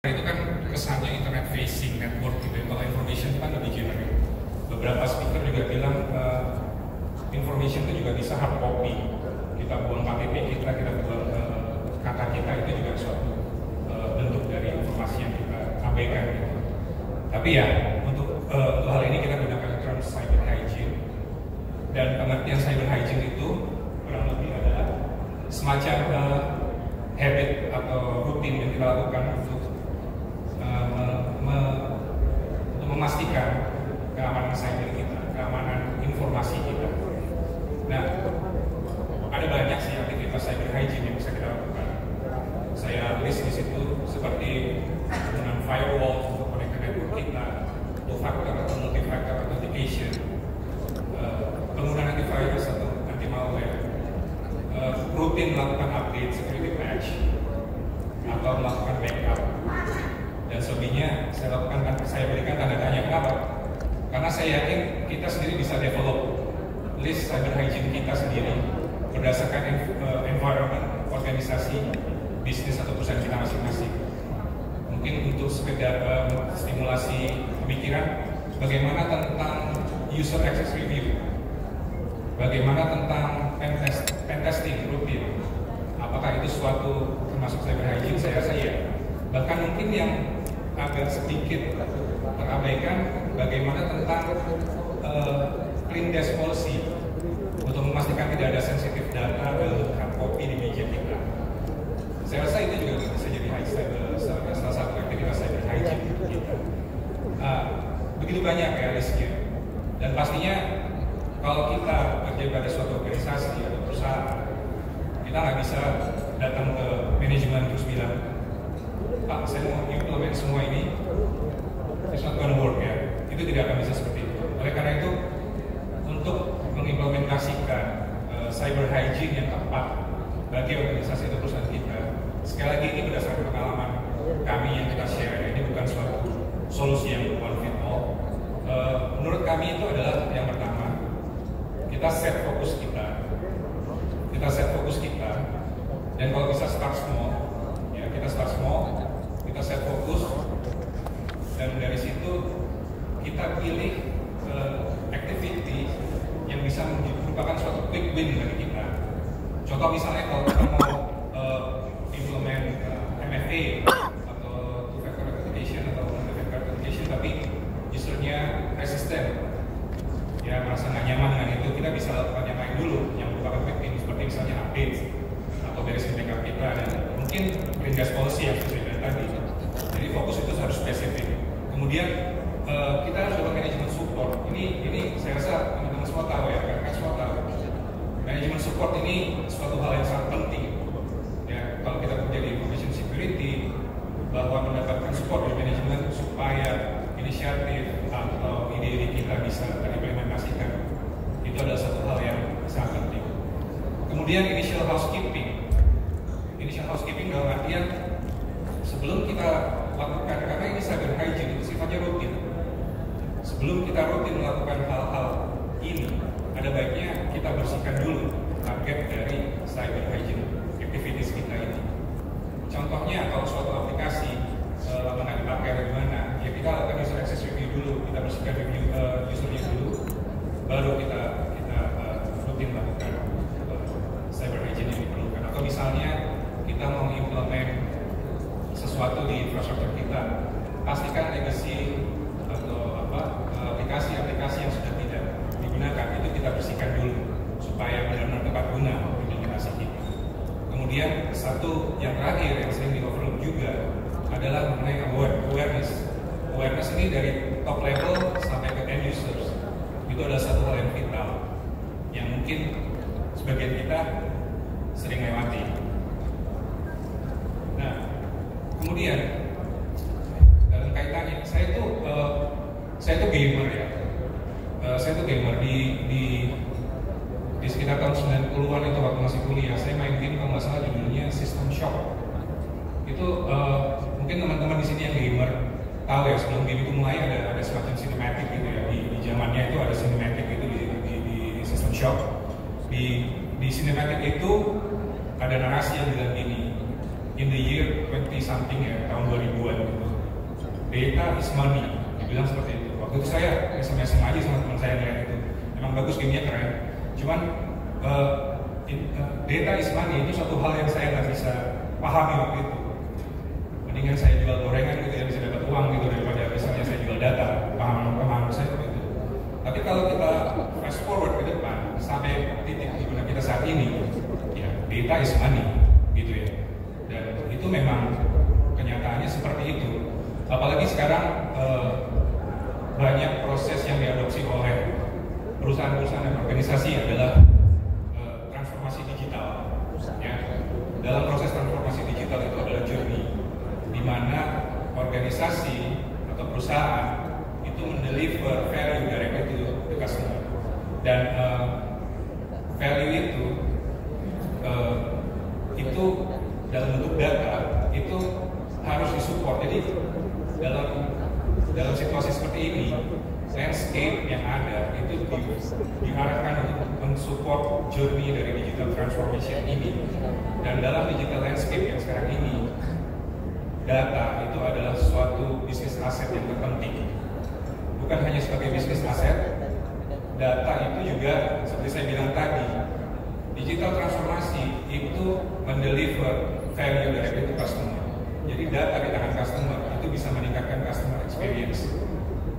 Itu kan kesannya internet facing network gitu. Kalau information itu kan lebih generik. Beberapa speaker juga bilang information itu juga bisa hard copy. Kita buang KTP kita buang kata kita, itu juga suatu bentuk dari informasi yang kita abaikan gitu. Tapi ya untuk hal ini kita gunakan term cyber hygiene, dan pengertian cyber hygiene itu kurang lebih adalah semacam habit atau rutin yang kita lakukan untuk memastikan keamanan cyber kita, keamanan informasi kita. Nah, ada banyak sih aktivitas cyber hygiene yang bisa kita lakukan. Saya list di situ seperti penggunaan firewall untuk connect network kita, two-factor atau multi-factor authentication, penggunaan antivirus atau anti-malware, rutin melakukan update security patch, atau melakukan backup. Dan selebihnya saya berikan tanda tanya. Kenapa? Karena saya yakin kita sendiri bisa develop list cyber hygiene kita sendiri berdasarkan environment, organisasi, bisnis atau perusahaan kita masing-masing. Mungkin untuk sekedar stimulasi pemikiran, bagaimana tentang user access review, bagaimana tentang pen testing rutin, apakah itu suatu termasuk cyber hygiene? Saya rasa ya. Bahkan mungkin yang agak sedikit terabaikan, bagaimana tentang clean desk policy untuk memastikan tidak ada sensitif data dalam hard copy di meja kita. Saya rasa itu juga bisa jadi salah satu aktivitas cyber hygiene kita. Begitu banyak ya listnya, dan pastinya kalau kita kerja pada suatu organisasi atau perusahaan, kita nggak bisa datang ke manajemen terus bilang, Pak, saya mau implement semua ini, it's not gonna work ya. Itu tidak akan bisa seperti itu. Oleh karena itu, untuk mengimplementasikan cyber hygiene yang tepat bagi organisasi atau perusahaan kita, sekali lagi ini berdasarkan pengalaman kami yang kita share. Ini bukan suatu solusi yang one fit all. Menurut kami itu adalah yang pertama, kita set fokus kita, dan kalau bisa start small, ya kita start small. Kita set fokus, dan dari situ kita pilih activity yang bisa merupakan suatu quick win bagi kita. Contoh misalnya kalau kita mau implement MFA atau two-factor authentication atau multi-factor authentication, tapi usernya resisten, ya merasa nggak nyaman dengan itu, kita bisa lakukan yang lain dulu yang merupakan quick win, seperti misalnya update atau beresin backup kita, dan mungkin clean desk policy yang saya bilang tadi. Jadi fokus itu harus spesifik. Kemudian kita harus dapat manajemen support. Ini saya rasa teman-teman semua tahu ya, kan semua tahu. Manajemen support ini suatu hal yang sangat penting. Ya, kalau kita kerja di information security, bahwa mendapatkan support dari manajemen supaya inisiatif atau ide-ide kita bisa terimplementasikan, itu adalah satu hal yang sangat penting. Kemudian initial housekeeping dalam artian sebelum kita lakukan, karena ini cyber hygiene itu sifatnya rutin. Sebelum kita rutin melakukan hal-hal ini, ada baiknya kita bersihkan dulu target dari cyber hygiene activities kita ini. Contohnya kalau suatu aplikasi lama nggak dipakai atau gimana, ya kita lakukan user access review dulu, kita bersihkan review usernya dulu, baru kita rutin melakukan cyber hygiene yang diperlukan. Atau misalnya kita mau implement sesuatu di infrastruktur kita, pastikan legacy atau aplikasi yang sudah tidak digunakan itu kita bersihkan dulu supaya benar-benar tepat guna implementasi kita. Kemudian satu yang terakhir yang sering di overlook juga adalah mengenai awareness ini dari top level sampai ke end users. Itu adalah satu hal yang vital yang mungkin sebagian kita sering lewati. Nah, kemudian dalam kaitannya, saya tuh gamer ya. Saya tuh gamer di sekitar tahun 90-an itu waktu masih kuliah. Saya main game kalau nggak salah judulnya System Shock. Itu mungkin teman-teman di sini yang gamer tahu ya, sebelum game itu mulai ada semacam cinematic gitu ya. Di zamannya itu ada cinematic itu di System Shock. Di cinematic itu ada narasi yang bilang gini, in the year 20 something ya, tahun 2000-an gitu. Data is money, dibilang seperti itu. Waktu itu saya SMS aja sama teman saya ngeliat itu. Emang bagus, gamenya keren. Cuman data is money itu suatu hal yang saya nggak bisa pahami waktu itu. Mendingan saya jual gorengan gitu ya, bisa dapat uang gitu daripada misalnya saya jual data. Paham saya seperti itu. Tapi kalau kita fast forward ke depan sampai titik di mana kita saat ini, ya data is money gitu ya. Dan itu memang kenyataannya seperti itu. Apalagi sekarang banyak proses yang diadopsi oleh perusahaan-perusahaan dan organisasi adalah transformasi digital. Ya. Dalam proses transformasi digital itu adalah journey, di mana organisasi atau perusahaan itu mendeliver value directly to the customer. Dan value itu dalam bentuk data itu harus disupport. Jadi dalam situasi seperti ini, landscape yang ada itu diharapkan untuk mensupport journey dari digital transformation ini. Dan dalam digital landscape yang sekarang ini, data itu adalah suatu bisnis aset yang terpenting. Bukan hanya sebagai bisnis aset, data itu juga seperti saya bilang tadi, digital transformasi itu mendeliver value dari customer. Jadi data di tangan customer itu bisa meningkatkan customer experience.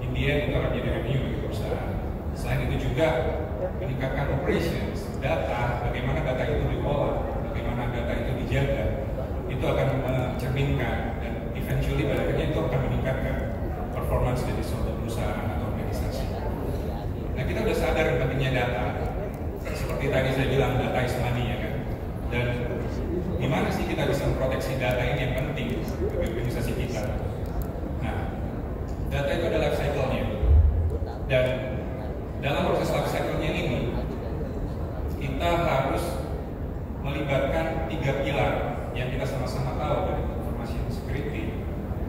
In the end itu akan jadi revenue di perusahaan. Selain itu juga meningkatkan operations. Data, bagaimana data itu diolah, bagaimana data itu dijaga, itu akan mencerminkan dan eventually pada akhirnya itu akan meningkatkan performance dari suatu perusahaan atau organisasi. Nah, kita udah sadar pentingnya data. Seperti tadi saya bilang, data is money ya kan. Dan gimana sih kita bisa memproteksi data ini yang penting bagi organisasi kita? Nah, data itu ada life cycle-nya. Dan dalam proses life cycle-nya ini, kita harus melibatkan 3 pilar yang kita sama-sama tahu dari information security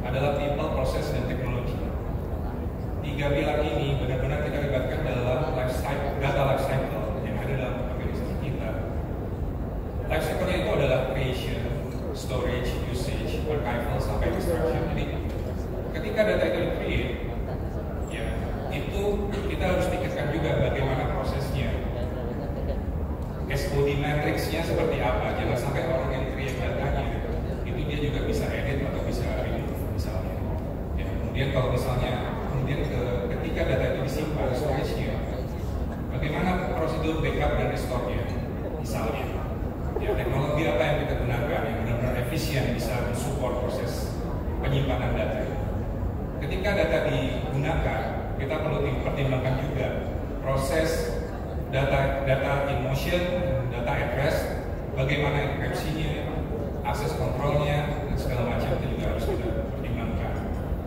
adalah people, process, dan teknologi. 3 pilar ini benar-benar kita libatkan dalam data life cycle yang ada dalam organisasi kita. Life cycle-nya itu adalah creation, storage, usage, archival, sampai destruction. Jadi ketika data itu di-create, ya itu kita harus pikirkan juga bagaimana prosesnya. SOD matrix-nya seperti apa, jangan sampai orang yang create datanya itu dia juga bisa edit atau bisa remove misalnya. Ya, kemudian kalau misalnya ketika data itu disimpan storage-nya, bagaimana prosedur backup dan restore-nya misalnya. Ya, teknologi apa yang kita gunakan yang benar-benar efisien bisa mensupport proses penyimpanan data. Ketika data digunakan, kita perlu pertimbangkan juga proses data in motion, data at rest, bagaimana enkripsinya, akses kontrolnya, dan segala macam itu juga harus kita pertimbangkan.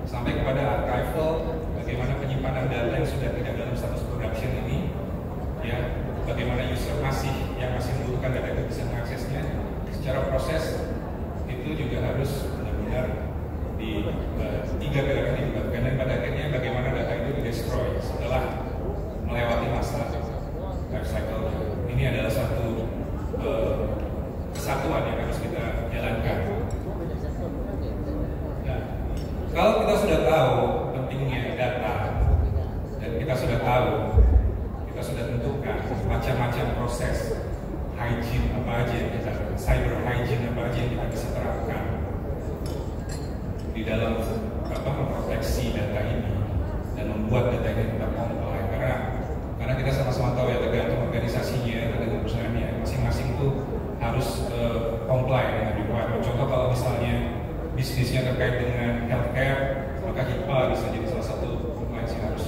Sampai kepada archival, bagaimana penyimpanan data yang sudah tidak dalam status production ini, ya, bagaimana user yang masih membutuhkan data itu bisa mengaksesnya. Secara proses itu juga harus benar-benar di 3 pilar ini dilibatkan, dan pada akhirnya bagaimana data itu di-destroy setelah melewati masa life cycle. Ini adalah satu kesatuan yang harus kita jalankan. Nah, kalau kita sudah tahu pentingnya data dan kita sudah tahu, kita sudah tentukan macam-macam proses hygiene apa aja yang kita, cyber hygiene apa aja yang kita bisa terapkan di dalam memproteksi data ini dan membuat data ini tetap comply. Karena kita sama-sama tahu ya, tergantung organisasinya, tergantung perusahaannya, masing-masing itu harus comply dengan requirement. Contoh kalau misalnya bisnisnya terkait dengan healthcare, maka HIPAA bisa jadi salah satu compliance yang harus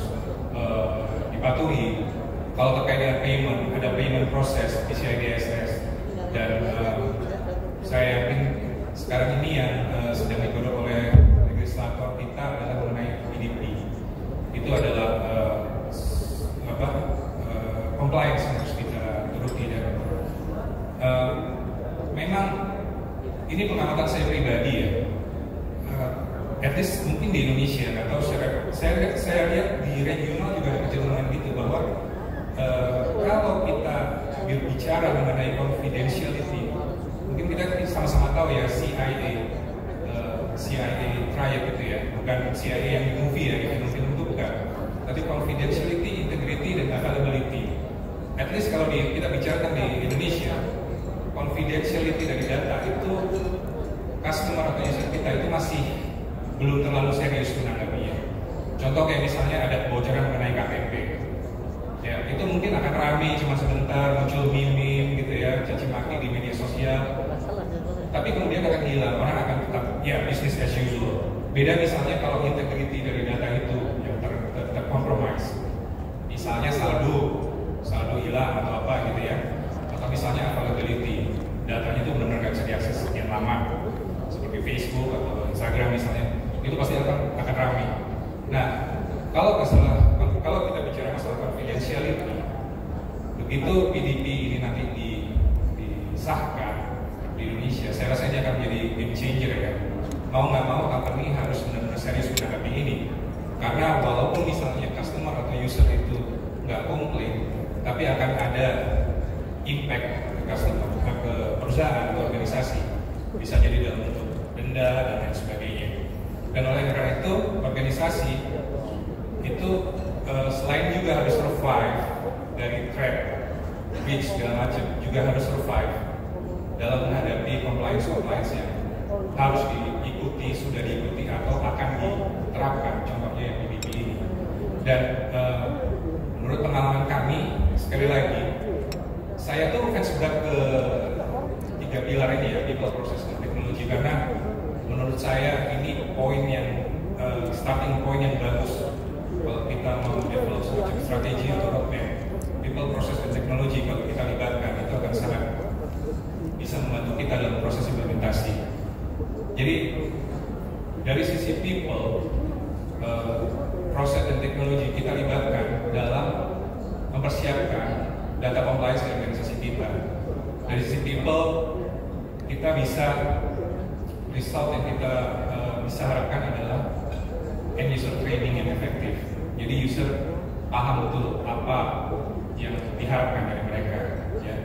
dipatuhi. Kalau terkait dengan payment, ada payment process, PCI DSS, dan saya yakin sekarang ini yang sedang digodok oleh legislator kita adalah mengenai PDP. Itu adalah compliance yang harus kita turuti. Dan memang ini pengamatan saya pribadi ya, at least mungkin di Indonesia, nggak tahu saya lihat di regional juga ada kecenderungan gitu, bahwa kalau kita berbicara mengenai confidentiality, mungkin kita sama-sama tahu ya CIA triad gitu ya, bukan CIA yang di movie ya, yang film itu bukan, tapi confidentiality, integrity, dan availability. At least kalau kita bicarakan di Indonesia, confidentiality dari data itu customer atau user kita itu masih belum terlalu serius menanggapinya. Contoh kayak misalnya ada kebocoran mengenai KTP, ya itu mungkin akan ramai cuma sebentar, muncul meme gitu ya, caci maki di media sosial, tapi kemudian akan hilang, orang akan tetap ya business as usual. Beda misalnya kalau integrity dari data itu yang terkompromis, misalnya saldo hilang atau apa gitu ya, atau misalnya availability, datanya itu benar-benar nggak bisa diakses sekian lama, seperti Facebook atau Instagram misalnya, itu pasti akan ramai. Nah, kalau kita bicara masalah confidentiality, begitu PDP ini nanti disahkan di Indonesia, saya rasa ini akan menjadi game changer ya. Mau nggak mau company harus benar-benar serius menanggapi ini, karena walaupun misalnya customer atau user itu nggak komplain, tapi akan ada impact ke customer, ke perusahaan atau organisasi, bisa jadi dalam bentuk denda dan lain sebagainya. Dan oleh karena itu, organisasi itu selain juga harus survive dari threat, breach segala macam, juga harus survive dalam menghadapi compliance yang harus diikuti, sudah diikuti atau akan diterapkan, contohnya yang PDP ini. Dan menurut pengalaman kami, sekali lagi, saya tuh fans berat ke 3 pilar ini ya, people, process, dan teknologi, karena menurut saya ini poin yang starting point yang bagus kalau kita mau develop semacam strategi atau roadmap. People, proses, dan teknologi kalau kita libatkan itu akan sangat bisa membantu kita dalam proses implementasi. Jadi dari sisi people, proses, dan teknologi kita libatkan dalam mempersiapkan data compliance di organisasi kita. Dari sisi people, kita bisa result yang kita bisa harapkan adalah end user training yang efektif. Jadi user paham betul apa yang diharapkan dari mereka. Ya.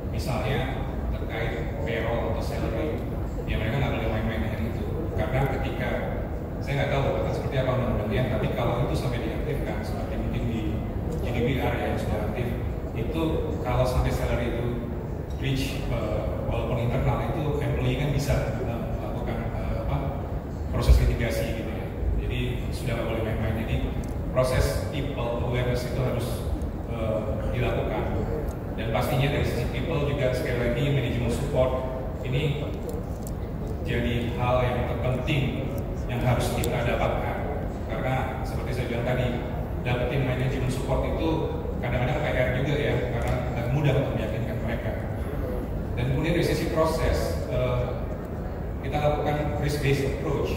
Misalnya terkait payroll atau salary, ya mereka nggak boleh main-main dengan itu. Karena ketika saya nggak tahu akan seperti apa undang-undangnya, tapi kalau itu sampai diaktifkan seperti mungkin di GDPR yang sudah aktif, itu kalau sampai salary itu breach walaupun internal, itu employee kan bisa proses litigasi gitu ya. Jadi sudah nggak boleh main-main. Jadi proses people awareness itu harus dilakukan. Dan pastinya dari sisi people juga sekali lagi manajemen support ini jadi hal yang terpenting yang harus kita dapatkan. Karena seperti saya bilang tadi, dapetin manajemen support itu kadang-kadang PR juga ya, karena tidak mudah untuk meyakinkan mereka. Dan kemudian dari sisi proses, kita lakukan risk-based approach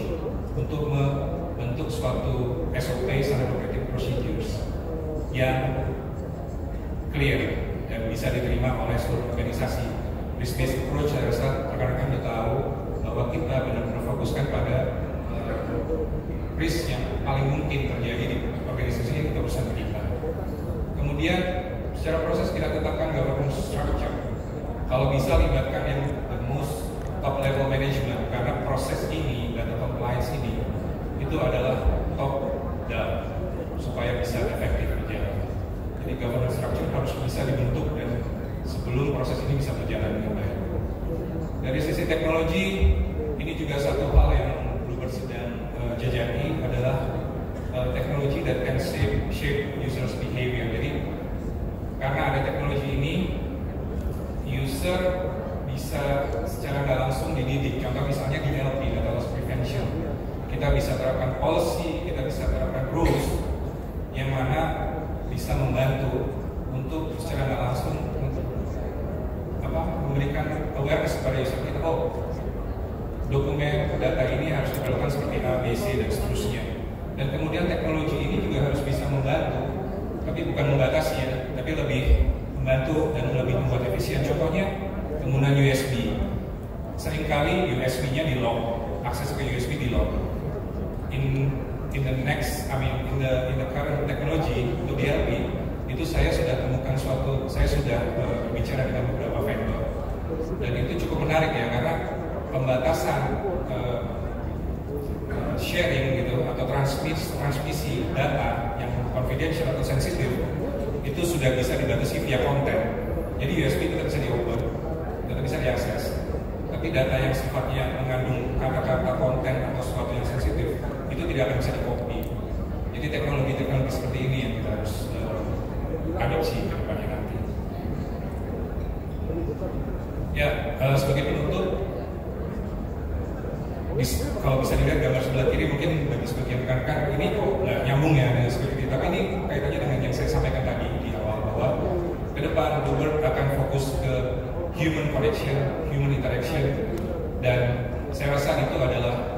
untuk membentuk suatu SOP, standard operating procedures, yang clear dan bisa diterima oleh seluruh organisasi. Risk-based approach saya rasa rekan-rekan sudah tahu bahwa kita benar-benar fokuskan pada risk yang paling mungkin terjadi di organisasi yang kita perusahaan kita. Kemudian secara proses kita tetapkan governance structure. Kalau bisa libatkan yang the most top level management, karena proses ini, data compliance ini, itu adalah top down supaya bisa efektif berjalan. Jadi governance structure harus bisa dibentuk dan sebelum proses ini bisa berjalan dengan baik. Dari sisi teknologi, ini juga satu hal yang Bluebird sedang jajaki adalah teknologi that can shape users behavior. Jadi karena ada teknologi ini, user bisa secara nggak langsung dididik. Contoh misalnya di DLP, data loss prevention, kita bisa terapkan policy, kita bisa terapkan rules yang mana bisa membantu untuk secara nggak langsung memberikan awareness kepada user kita. Oh, dokumen data ini harus diperlukan seperti A, B, C, dan seterusnya. Dan kemudian teknologi ini juga harus bisa membantu, tapi bukan membatasi ya, tapi lebih membantu dan lebih membuat efisien. Contohnya penggunaan USB. Seringkali USB-nya di lock, akses ke USB di lock. In the current technology untuk DLP, itu saya sudah temukan saya sudah berbicara dengan beberapa vendor. Dan itu cukup menarik ya, karena pembatasan sharing gitu atau transmisi data yang confidential atau sensitif itu sudah bisa dibatasi via konten. Jadi USB tetap bisa di-open, tetap bisa diakses. Tapi data yang sifatnya mengandung kata-kata konten atau sesuatu yang sensitif itu tidak akan bisa di-copy. Jadi teknologi-teknologi seperti ini yang kita harus adopsi ke depannya nanti. Ya, sebagai penutup, kalau bisa dilihat gambar sebelah kiri mungkin bagi sebagian rekan-rekan ini kok nggak nyambung ya dengan security, tapi ini kaitannya dengan yang saya sampaikan tadi di awal bahwa ke depan Bluebird akan fokus ke human connection, human interaction, dan saya rasa itu adalah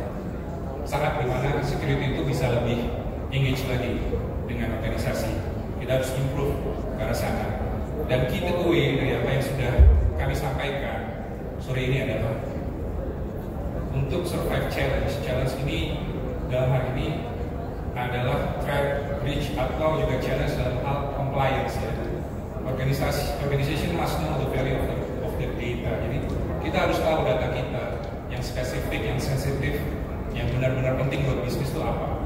saat dimana security itu bisa lebih engage lagi dengan organisasi. Kita harus improve ke arah sana. Dan key takeaway dari apa yang sudah kami sampaikan sore ini adalah untuk survive challenge ini dalam hal ini adalah threat, breach, atau juga challenge dalam hal compliance ya. Organization must know the value of the data. Jadi kita harus tahu data kita yang spesifik, yang sensitif, yang benar-benar penting buat bisnis itu apa.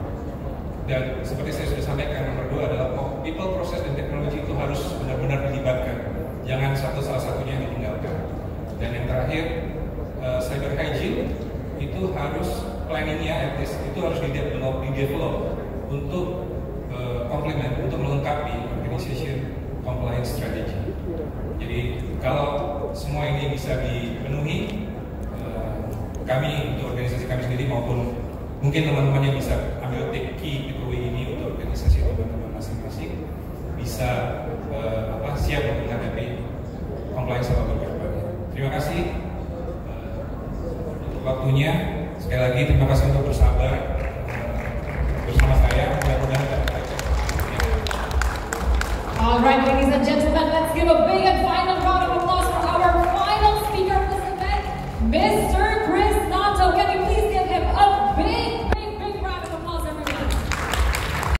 Dan seperti saya sudah sampaikan, nomor 2 adalah people, process, dan teknologi itu harus benar-benar dilibatkan. Jangan salah satunya yang ditinggalkan. Dan yang terakhir, cyber hygiene itu harus planningnya, at least itu harus di-develop untuk complement, untuk melengkapi organization compliance strategy. Jadi kalau semua ini bisa dipenuhi, kami untuk organisasi kami sendiri maupun mungkin teman-teman yang bisa ambil take key takeaway ini untuk organisasi teman-teman masing-masing bisa siap untuk menghadapi compliance atau berkedepannya. Terima kasih untuk waktunya. Sekali lagi terima kasih untuk bersabar bersama saya. Mudah-mudahan All right, ladies and gentlemen, let's give a big and final